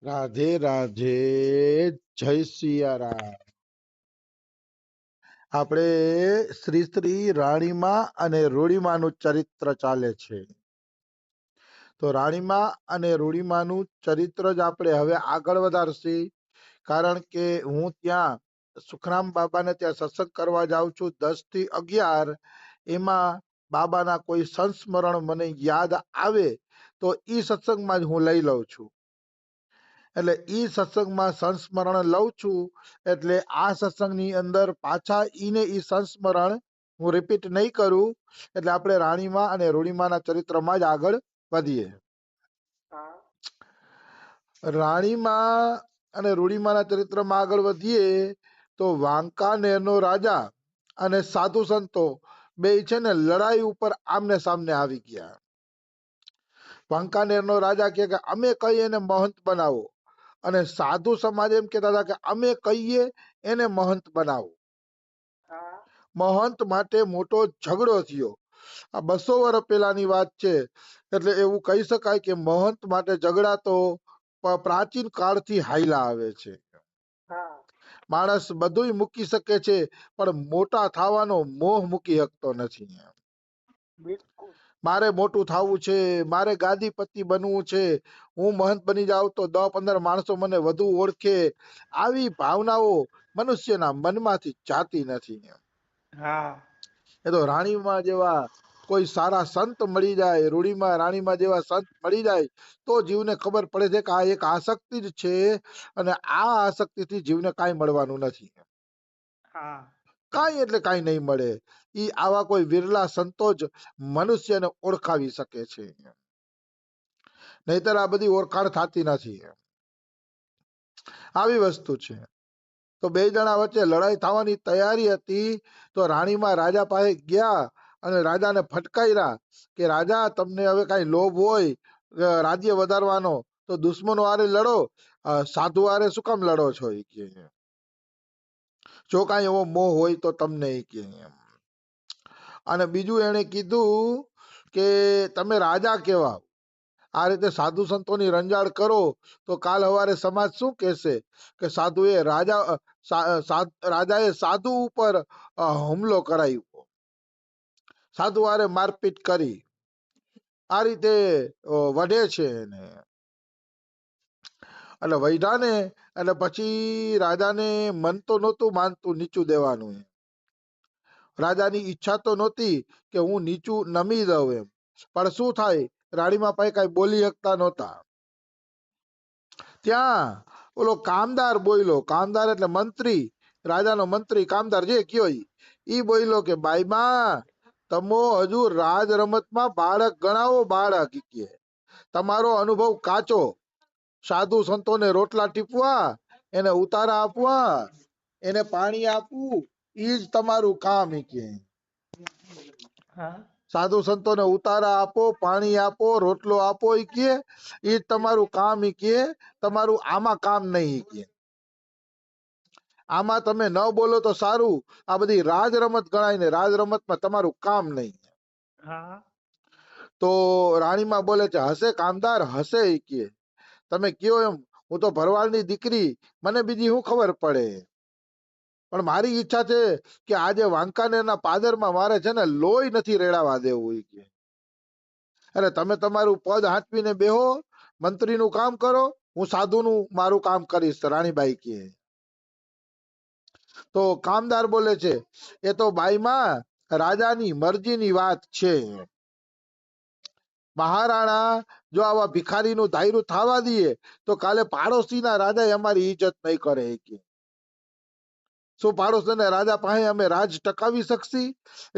રાધે રાધે, જય સિયારામ. આપણે શ્રી શ્રી રાણીમા અને રૂડીમાનું ચરિત્ર ચાલે છે. તો રાણીમા અને રૂડીમાનું ચરિત્ર જ આપણે હવે આગળ વધારશી. કારણ કે હું ત્યાં સુખરામ બાબાને ત્યાં સત્સંગ કરવા જાઉં છું 10 થી 11. એમાં બાબાના કોઈ સંસ્મરણ મને યાદ આવે તો ઈ સત્સંગમાં જ હું લઈ લઉં છું. એટલે ઈ સત્સંગમાં સંસ્મરણ લઉં છું. એટલે આ સત્સંગની અંદર પાછા ઈને ઈ સંસ્મરણ હું રિપીટ નહીં કરું. એટલે આપણે રાણીમા અને રૂડીમાના ચરિત્રમાં જ આગળ વધીએ. રાણીમા અને રૂડીમાના ચરિત્રમાં આગળ વધીએ તો વાંકાનેરનો રાજા અને સાધુ સંતો બે છે ને લડાઈ ઉપર આમને સામને આવી ગયા. વાંકાનેરનો રાજા કહે કે અમે કહીએ એને મહંત બનાવો, અને સાધુ સમાજ એમ કહેતા હતા કે અમે કહીએ એને મહંત બનાવો. મહંત માટે મોટો ઝઘડો થયો. આ 200 વર્ષ પહેલાની વાત છે. એટલે એવું કહી શકાય કે મહંત માટે ઝઘડા તો પ્રાચીન કાળથી હાયલા આવે છે. માણસ બધુંય મૂકી શકે છે પણ મોટા થવાનો મોહ મૂકી શકતો નથી. મારે મોટું થવું છે, મારે ગાદીપતિ બનવું છે, હું મહંત બની જાઉં તો 10-15 માણસો મને વધુ ઓળખે, આવી ભાવનાઓ મનુષ્યના મનમાંથી જાતી નથી. એ તો રાણીમાં જેવા કોઈ સારા સંત મળી જાય, રૂડીમાં રાણીમાં જેવા સંત મળી જાય તો જીવને ખબર પડે છે કે આ એક આસક્તિ જ છે, અને આ આસક્તિથી જીવને કાંઈ મળવાનું નથી. કાંઈ એટલે કાંઈ નહીં મળે. ઈ આવા કોઈ વિરલા સંતો જ મનુષ્યને ઓળખાવી શકે છે. નહીતર આ બધી ઓળખાણ થતી નથી. આવી વસ્તુ છે. તો બે જણા વચ્ચે લડાઈ થવાની તૈયારી હતી. તો રાણીમાં રાજા પાસે ગયા અને રાજાને ફટકાર્યા કે રાજા, તમને હવે કઈ લોભ હોય રાજ્ય વધારવાનો તો દુશ્મનો હારે લડો, સાધુ હારે શું કામ લડો છો? એ કે જો કઈ એવો મોહ હોય તો તમને એ કે. અને બીજું એને કીધું કે તમે રાજા કેવા, આ રીતે સાધુ સંતોની રંજાડ કરો તો કાલ સવારે સમાજ શું કહેશે કે રાજાએ સાધુ ઉપર હુમલો કરાયો, સાધુ હારે મારપીટ કરી, આ રીતે વઢે છે એને. એટલે વૈઢા ને એટલે પછી રાજાને મન તો નહોતું માનતું નીચું દેવાનું. રાજાની ઈચ્છા તો નહોતી કે હું નીચું નમી દઉં એમ, પણ શું થાય, રાણીમાં પાસે કઈ બોલી શકતા નહોતા. ત્યાં ઓલો કામદાર બોલ્યો, કામદાર એટલે મંત્રી, રાજાનો મંત્રી, કામદાર જે કયો ઈ બોલ્યો કે બાઈમાં તમો હજુ રાજ રમતમાં બાળક ગણાવો, બાળક કે તમારો અનુભવ કાચો. સાધુ સંતોને રોટલા ટીપવા, એને ઉતારા આપવા, એને પાણી આપવું, ઈ જ તમારું કામ. કે સાધુ સંતોને ઉતારા આપો, પાણી આપો, રોટલો આપો, ઈ કે ઈ જ તમારું કામ. ઈ કે તમારું આમાં કામ નહીં. કે આમાં તમે ન બોલો તો સારું, આ બધી રાજ રમત ગણાય ને રાજ રમતમાં તમારું કામ નહીં. તો રાણીમાં બોલે છે, હશે કામદાર હશે. ઈ કે તમે કયો એમ, હું તો ભરવાડની દીકરી, મને બીજી શું ખબર પડે, પણ મારી ઈચ્છા છે કે આજે વાંકાનેરના પાદરમાં મારે છે ને લોહી નથી રેડાવા દેવું. ઈ કે અરે તમે તમારું પદ હાંચવીને બેહો, મંત્રીનું કામ કરો, હું સાધુનું મારું કામ કરીશ. રાણીબાઈ કે તો કામદાર બોલે છે, એ તો બાઈમાં રાજાની મરજીની વાત છે. મહારાણા જો આવા ભિખારીનું ધાયરું થવા દઈએ તો કાલે પાડોશીના રાજા અમારી ઇજ્જત નહીં કરે. કે શું પાડોશીના રાજા પાસે અમે રાજ ટકાવી શકશી?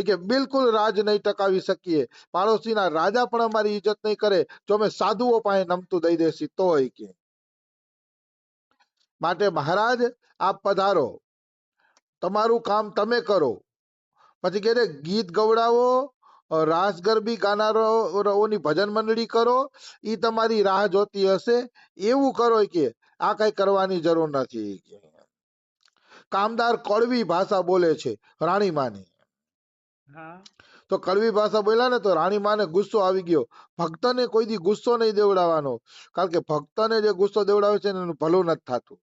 કે બિલકુલ રાજ નહીં ટકાવી શકીએ. પાડોશીના રાજા પણ અમારી ઇજ્જત નહીં કરે જો અમે સાધુઓ પાસે નમતું દઈ દેસી તો. કે માટે મહારાજ આપ પધારો, તમારું કામ તમે કરો. પછી કે ગીત ગવડાવો, રાસ ગરબી ગાનારાઓની ભજન મંડળી કરો, ઈ તમારી રાહ જોતી હશે, એવું કરો. કે આ કઈ કરવાની જરૂર નથી. કામદાર કડવી ભાષા બોલે છે રાણીમાની. તો કડવી ભાષા બોલ્યા ને તો રાણીમાને ગુસ્સો આવી ગયો. ભક્તને કોઈ દી ગુસ્સો નહીં દેવડાવવાનો, કારણ કે ભક્તને જે ગુસ્સો દેવડાવે છે ને એનું ભલું નથી થતું.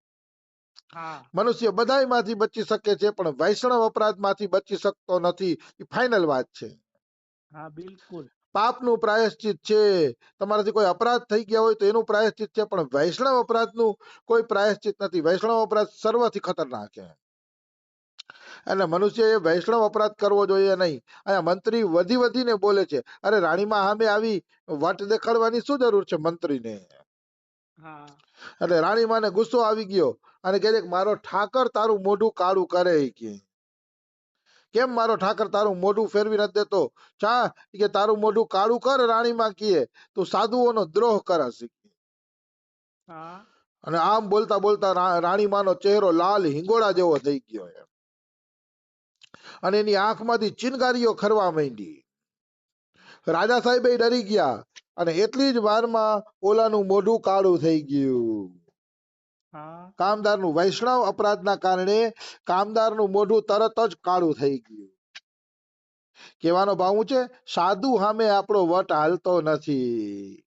હા મનુષ્ય બધાયમાંથી બચી શકે છે પણ વૈષ્ણવ અપરાધમાંથી બચી શકતો નથી. એ ફાઇનલ વાત છે. હા બિલકુલ. પાપનું પ્રાયશ્ચિત છે. તમારાથી કોઈ અપરાધ થઈ ગયા હોય તો એનું પ્રાયશ્ચિત છે, પણ વૈષ્ણવ અપરાધનું કોઈ પ્રાયશ્ચિત નથી. વૈષ્ણવ અપરાધ સર્વથી ખતરનાક છે. એટલે મનુષ્યએ વૈષ્ણવ અપરાધ કરવો જોઈએ નહીં. અહીંયા મંત્રી વધી વધીને બોલે છે. અરે રાણીમાં સામે આવી વટ દેખાડવાની શું જરૂર છે મંત્રીને? હા એટલે રાણીમાને ગુસ્સો આવી ગયો અને કહે છે કે મારો ઠાકર તારું મોઢું કાળું કરે. કે કેમ મારો ઠાકર તારું મોઢું ફેરવી નથી દેતો? ચા કે તારું મોઢું કાળું કર. રાણીમાં કીએ તું સાધુઓનો દ્રોહ કરસ. હા અને આમ બોલતા બોલતા રાણીમાનો ચહેરો લાલ હિંગોળા જેવો થઈ ગયો અને એની આંખમાંથી ચિનગારીઓ ખરવા માંડી. રાજા સાહેબ ડરી ગયા અને એટલી જ વારમાં ઓલાનું મોઢું કાળું થઈ ગયું. હા કામદારનું વૈષ્ણવ અપરાધના કારણે કામદારનું મોઢું તરત જ કાળું થઈ ગયું. કહેવાનો ભાવ છે, સાધુ સામે આપણો વટ હાલતો નથી.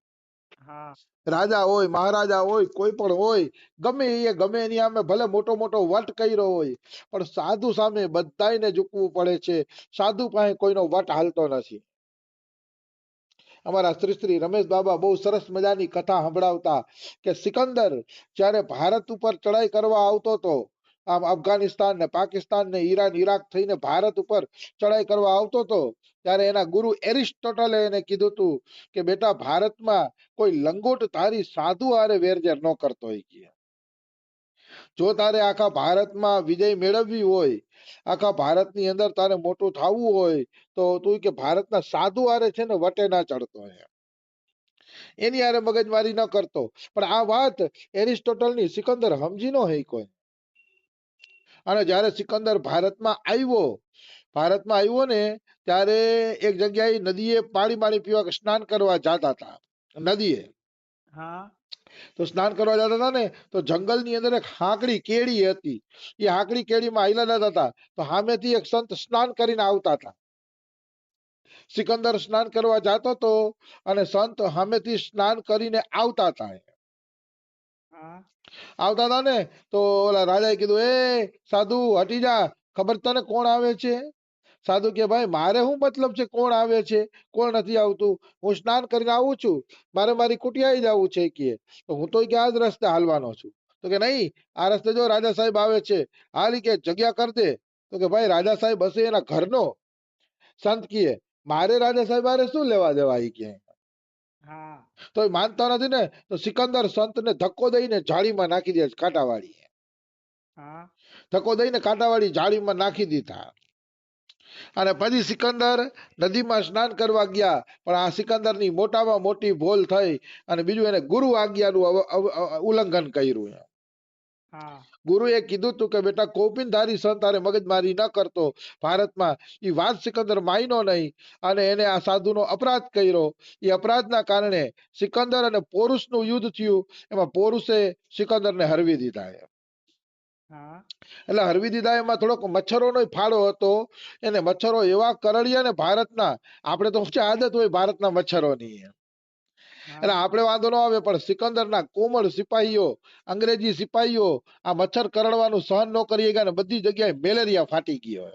હા રાજા હોય, મહારાજા હોય, કોઈ પણ હોય, ગમે એની સામે ભલે મોટો મોટો વટ કર્યો હોય, પણ સાધુ સામે બધાયને ઝૂકવું પડે છે. સાધુ પાસે કોઈનો વટ હાલતો નથી. અમારા શ્રી શ્રી રમેશ બાબા બહુ સરસ મજાની કથા સંભળાવતા કે સિકંદર જ્યારે ભારત ઉપર ચડાઈ કરવા આવતો હતો, આમ અફઘાનિસ્તાન ને પાકિસ્તાન ને ઈરાન ઈરાક થઈને ભારત ઉપર ચડાઈ કરવા આવતો હતો, ત્યારે એના ગુરુ એરિસ્ટોટલે એને કીધું હતું કે બેટા ભારતમાં કોઈ લંગોટ ધારી સાધુ હારે વેરઝેર ન કરતો હોય. જો તારે આખા ભારતમાં વિજય મેળવવી હોય, આખા ભારતની અંદર તારે મોટું થવું હોય, તો તું કે ભારતના સાધુ હારે છે ને વટે ના ચડતો હોય, એની હારે મગજમારી ન કરતો. પણ આ વાત એરિસ્ટોટલની સિકંદર સમજી ન હોય કોઈ. અને જ્યારે સિકંદર ભારતમાં આવ્યો ને ત્યારે એક જગ્યાએ નદીએ પાણી પીવા સ્નાન કરવા જતા હતા. નદીએ હા તો સ્નાન કરવા જતા હતા ને તો જંગલની અંદર એક હાંકડી કેડી હતી. એ હાંકડી કેડીમાં હાલ્યા જતા હતા તો સામેથી એક સંત સ્નાન કરીને આવતા હતા. સિકંદર સ્નાન કરવા જતો હતો અને સંત સામેથી સ્નાન કરીને આવતા હતા. આવતા હતા ને તો ઓલા રાજાએ કીધું, એ સાધુ હટી જા, ખબર તને કોણ આવે છે? સાધુ કે ભાઈ મારે શું મતલબ છે કોણ આવે છે કોણ નથી આવતું? હું સ્નાન કરીને આવું છું, મારે મારી કુટિયાએ જવું છે. કે તો હું તો કે આ જ રસ્તે હાલવાનો છું. તો કે નહીં, આ રસ્તે જો રાજા સાહેબ આવે છે, હાલી કે જગ્યા કર દે. તો કે ભાઈ રાજા સાહેબ હશે એના ઘરનો. સંત કીએ મારે રાજા સાહેબ હારે શું લેવા દેવા? કે તો એ માનતા નથી ને તો સિકંદર સંતને ધક્કો દઈને જાળીમાં નાખી દે, કાંટાવાળી. ધક્કો દઈને કાંટાવાળી જાળીમાં નાખી દીધા. અને પછી સિકંદર નદીમાં સ્નાન કરવા ગયા, પણ આ સિકંદરની મોટામાં મોટી ભૂલ થઈ અને બીજું એને ગુરુ આજ્ઞાનું ઉલ્લંઘન કર્યું. ગુરુએ કીધું તું કે બેટા કૌપિનધારી સંત હારે મગજમારી ન કરતો. ભારતમાં એ વાત સિકંદર માન્યો નહીં અને એને આ સાધુનો અપરાધ કર્યો. એ અપરાધના કારણે સિકંદર અને પોરુષનું યુદ્ધ થયું. એમાં પોરુષે સિકંદરને હરવી દીધા. એટલે હરવી દીધા એમાં થોડોક મચ્છરોનો ફાળો હતો. એને મચ્છરો એવા કરડ્યા ને ભારતના, આપણે તો આદત હોય ભારતના મચ્છરોની, એટલે આપણે વાંધો ન આવે, પણ સિકંદરના કોમળ સિપાહીઓ, અંગ્રેજી સિપાહીઓ આ મચ્છર કરડવાનું સહન ન કરી ગયા ને બધી જગ્યાએ મેલેરિયા ફાટી ગયો.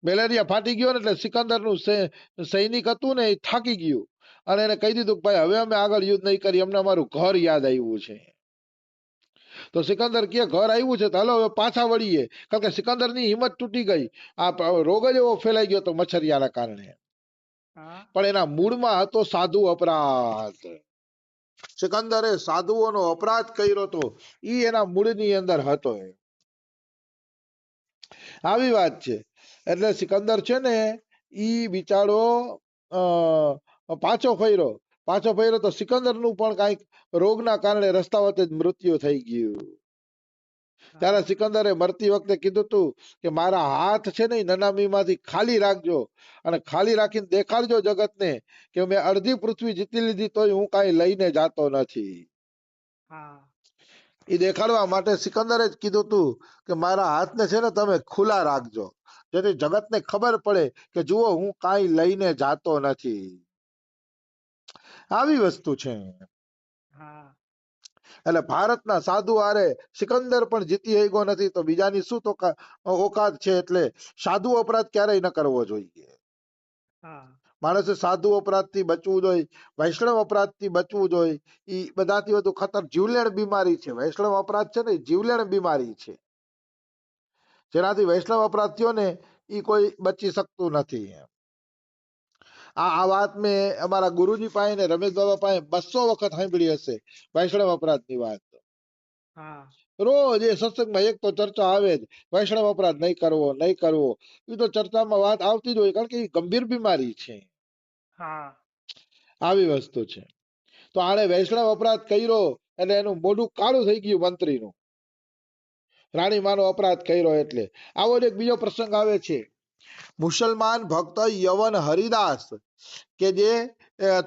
મેલેરિયા ફાટી ગયો ને એટલે સિકંદરનું સૈનિક હતું ને એ થાકી ગયું અને એને કહી દીધું કે ભાઈ હવે અમે આગળ યુદ્ધ નહીં કરી, અમને અમારું ઘર યાદ આવ્યું છે. તો સિકંદર કે ઘર આવ્યું છે તો હાલો હવે પાછા વળીએ, કારણ કે સિકંદરની હિંમત તૂટી ગઈ. આ રોગ જ એવો ફેલાઈ ગયો હતો મચ્છરિયાના કારણે. પણ એના મૂળમાં હતો સાધુ અપરાધ. સિકંદરે સાધુઓનો અપરાધ કર્યો હતો, ઈ એના મૂળની અંદર હતો. આવી વાત છે. એટલે સિકંદર છે ને ઈ બિચારો પાછો ફર્યો તો સિકંદરનું પણ કઈક રોગના કારણે રસ્તા વચ્ચે મૃત્યુ થઈ ગયું. ત્યારે સિકંદરે મરતી વખતે કીધું તું કે મારા હાથ છે ને નનામીમાંથી ખાલી રાખજો અને ખાલી રાખીને દેખાડજો જગતને કે મેં અડધી પૃથ્વી જીતી લીધી તોય હું કાંઈ લઈને જાતો નથી. એ દેખાડવા માટે સિકંદરે જ કીધું તું કે મારા હાથને છે ને તમે ખુલ્લા રાખજો, જેથી જગતને ખબર પડે કે જુઓ હું કાંઈ લઈને જાતો નથી. આવી વસ્તુ છે. હા એટલે ભારતના સાધુ હારે સિકંદર પણ જીતી ગયો નથી તો બીજાની શું તો ઓકાત છે. એટલે સાધુ અપરાધ ક્યારેય ન કરવો જોઈએ. હા માણસે સાધુ અપરાધથી બચવું જોઈએ, વૈષ્ણવ અપરાધથી બચવું જોઈએ. એ બધાથી વધુ ખતર જીવલેણ બીમારી છે. વૈષ્ણવ અપરાધ છે ને એ જીવલેણ બીમારી છે, જેનાથી વૈષ્ણવ અપરાધ થયો ને એ કોઈ બચી શકતું નથી. આ વાત મેં અમારા ગુરુજી પાસે ને રમેશ બાબા પાસે 200 વખત સાંભળી હશે, વૈષ્ણવ અપરાધની વાત. હા રોજ એ સત્સંગમાં એક તો ચર્ચા આવે જ, વૈષ્ણવ અપરાધ નહીં કરવો નહીં કરવો. એ તો ચર્ચામાં વાત આવતી જ હોય, કારણ કે એ ગંભીર બીમારી છે. હા આવી વસ્તુ છે. તો આણે વૈષ્ણવ અપરાધ કર્યો એટલે એનું મોઢું કાળું થઈ ગયું મંત્રીનું. રાણીમાનો અપરાધ કર્યો એટલે. આવો જ એક બીજો પ્રસંગ આવે છે. મુસલમાન ભક્ત યવન હરિદાસ કે જે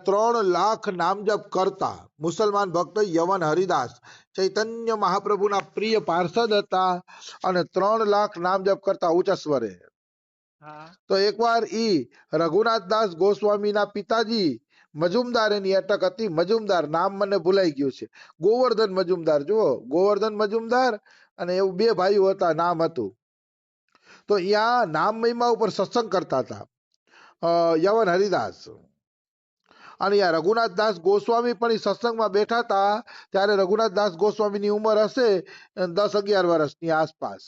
3 લાખ નામ જપ કરતા, મુસલમાન ભક્ત યવન હરિદાસ ચૈતન્ય મહાપ્રભુના પ્રિય પાર્ષદ હતા અને 3 લાખ નામ જપ કરતા ઊંચા સ્વરે. હા તો એકવાર ઈ રઘુનાથદાસ ગોસ્વામીના પિતાજી મજુમદાર એની અટક હતી. મજુમદાર નામ મને ભૂલાઈ ગયું છે, ગોવર્ધન મજુમદાર. જુઓ, ગોવર્ધન મજુમદાર અને એવું 2 ભાઈઓ હતા, નામ હતું. તો અહીંયા નામ મહિમા ઉપર સત્સંગ કરતા હતા યવન હરિદાસ. અને યા રઘુનાથદાસ ગોસ્વામી પણ એ સત્સંગમાં બેઠા હતા. ત્યારે રઘુનાથદાસ ગોસ્વામીની ઉંમર હશે 10-11 વર્ષની આસપાસ.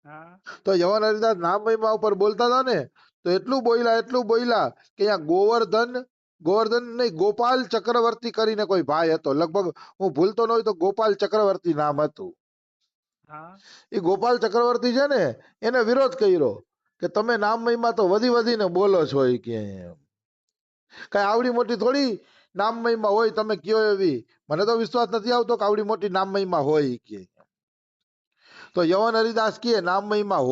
હા તો યવન હરિદાસ નામ મહિમા ઉપર બોલતા હતા ને, તો એટલું બોલ્યા કે અહીંયા ગોવર્ધન નહીં, ગોપાલ ચક્રવર્તી કરીને કોઈ ભાઈ હતો. લગભગ હું ભૂલતો ન હોય તો ગોપાલ ચક્રવર્તી નામ હતું. હા એ ગોપાલ ચક્રવર્તી છે ને એને વિરોધ કર્યો કે તમે નામ મહિમા તો વધીને બોલો છો. એ કે કઈ આવડી મોટી થોડી નામ મહિમા હોય તમે કયો એવી. મને તો વિશ્વાસ નથી આવતો કે આવડી મોટી નામ મહિમા હોય કે. તો યવન હરિદાસ કહે નામ મહિમા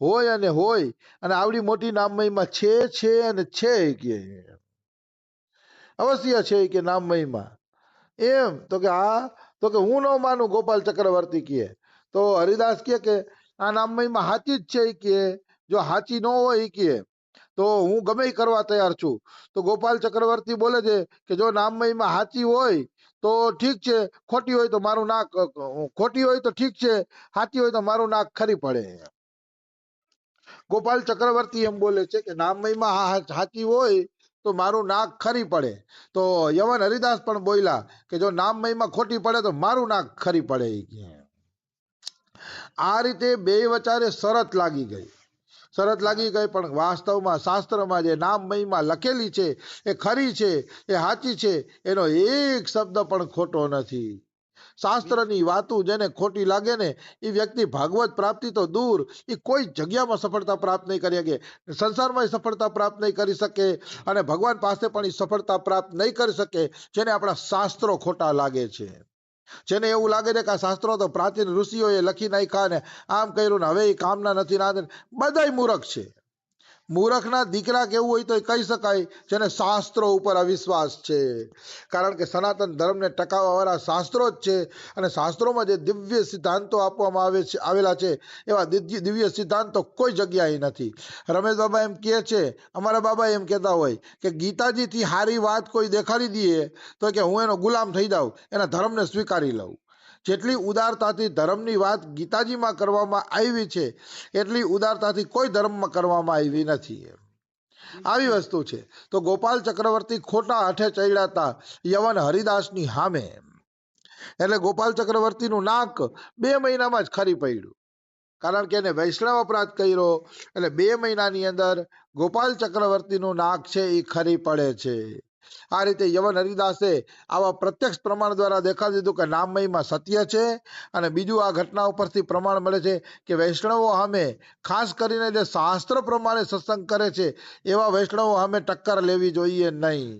હોય અને આવડી મોટી નામ મહિમા છે અને છે કે અવશ્ય છે કે નામ મહિમા. એમ તો કે હા, તો કે હું ન માનું. ગોપાલ ચક્રવર્તી કહે. તો હરિદાસ કહે કે આ નામ મહિમા સાચી જ છે કે જો સાચી ન હોય કે તો હું ગમે કરવા તૈયાર છું. તો ગોપાલ ચક્રવર્તી બોલે છે કે જો નામ મહિમા સાચી હોય તો ઠીક છે, ખોટી હોય તો મારું નાક, ખોટી હોય તો ઠીક છે, સાચી હોય તો મારું નાક ખરી પડે. ગોપાલ ચક્રવર્તી એમ બોલે છે કે નામ મહિમા સાચી હોય તો મારું નાક ખરી પડે. તો યવન હરિદાસ પણ બોલ્યા કે જો નામ મહિમા ખોટી પડે તો મારું નાક ખરી પડે. આ રીતે બે વચારે શરત લાગી ગઈ. પણ વાસ્તવમાં શાસ્ત્રમાં જે નામ મહિમા લખેલી છે એ ખરી છે, એ સાચી છે, એનો એક શબ્દ પણ ખોટો નથી. શાસ્ત્રની વાતો જેને ખોટી લાગે ને એ વ્યક્તિ ભાગવત પ્રાપ્તિ તો દૂર, એ કોઈ જગ્યામાં સફળતા પ્રાપ્ત નહીં કરી શકે, સંસારમાં સફળતા પ્રાપ્ત નહીં કરી શકે અને ભગવાન પાસે પણ એ સફળતા પ્રાપ્ત નહીં કરી શકે. જેને આપણા શાસ્ત્રો ખોટા લાગે છે, જેને એવું લાગે છે કે આ શાસ્ત્રો તો પ્રાચીન ઋષિઓએ લખી નાખ્યા ને આમ કર્યું ને હવે એ કામના નથી, બધા મૂર્ખ છે. મૂર્ખના દીકરા કેવું હોય તો કહી શકાય જેને શાસ્ત્રો ઉપર અવિશ્વાસ છે. કારણ કે સનાતન ધર્મને ટકાવવા વાળા શાસ્ત્રો જ છે અને શાસ્ત્રોમાં જે દિવ્ય સિદ્ધાંતો આપવામાં આવેલા છે એવા દિવ્ય સિદ્ધાંતો કોઈ જગ્યાએ નથી. રમેશ બાબા એમ કહે છે, અમારા બાબા એમ કહેતા હોય કે ગીતાજીથી સારી વાત કોઈ દેખાડી દઈએ તો કે હું એનો ગુલામ થઈ જાઉં, એના ધર્મને સ્વીકારી લઉં. જેટલી ઉદારતાથી ધર્મની વાત ગીતાજીમાં કરવામાં આવી છે એટલી ઉદારતાથી કોઈ ધર્મમાં કરવામાં આવી નથી. આવી વસ્તુ છે. તો ગોપાલ ચક્રવર્તી ખોટા હાથે ચડ્યા હતા યવન હરિદાસની સામે. એટલે ગોપાલ ચક્રવર્તીનું નાક 2 મહિનામાં જ ખરી પડ્યું. કારણ કે એને વૈષ્ણવ અપરાધ કર્યો એટલે 2 મહિનાની અંદર ગોપાલ ચક્રવર્તીનું નાક છે એ ખરી પડે છે. આ રીતે યવન હરિદાસે આવા પ્રત્યક્ષ પ્રમાણ દ્વારા દેખાડી દીધું કે નામ મહિમા સત્ય છે. અને બીજું આ ઘટના ઉપરથી પ્રમાણ મળે છે કે વૈષ્ણવો સામે, ખાસ કરીને જે શાસ્ત્ર પ્રમાણે સત્સંગ કરે છે એવા વૈષ્ણવો સામે ટક્કર લેવી જોઈએ નહીં.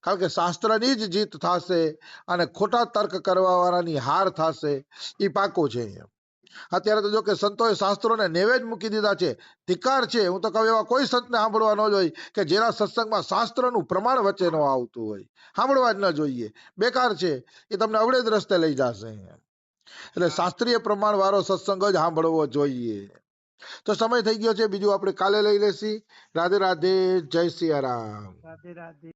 કારણ કે શાસ્ત્રની જ જીત થશે અને ખોટા તર્ક કરવા વાળાની હાર થશે, એ પાકું છે. અત્યારે તો જો કે સંતોએ શાસ્ત્રોને નેવે જ મૂકી દીધા છે. ધિક્કાર છે. હું તો કહું એવા કોઈ સંતને સાંભળવા ન જોઈએ કે જેના સત્સંગમાં શાસ્ત્રનું પ્રમાણ વચ્ચે ન આવતું હોય. સાંભળવા જ ન જોઈએ. બેકાર છે. એ તમને અવળે જ રસ્તે લઈ જશે. એટલે હા. શાસ્ત્રીય પ્રમાણ વાળો સત્સંગ જ સાંભળવો જોઈએ. તો સમય થઈ ગયો છે, બીજું આપણે કાલે લઈ લેશી. રાધે રાધે, જય સિયારામ. રાધે રાધે.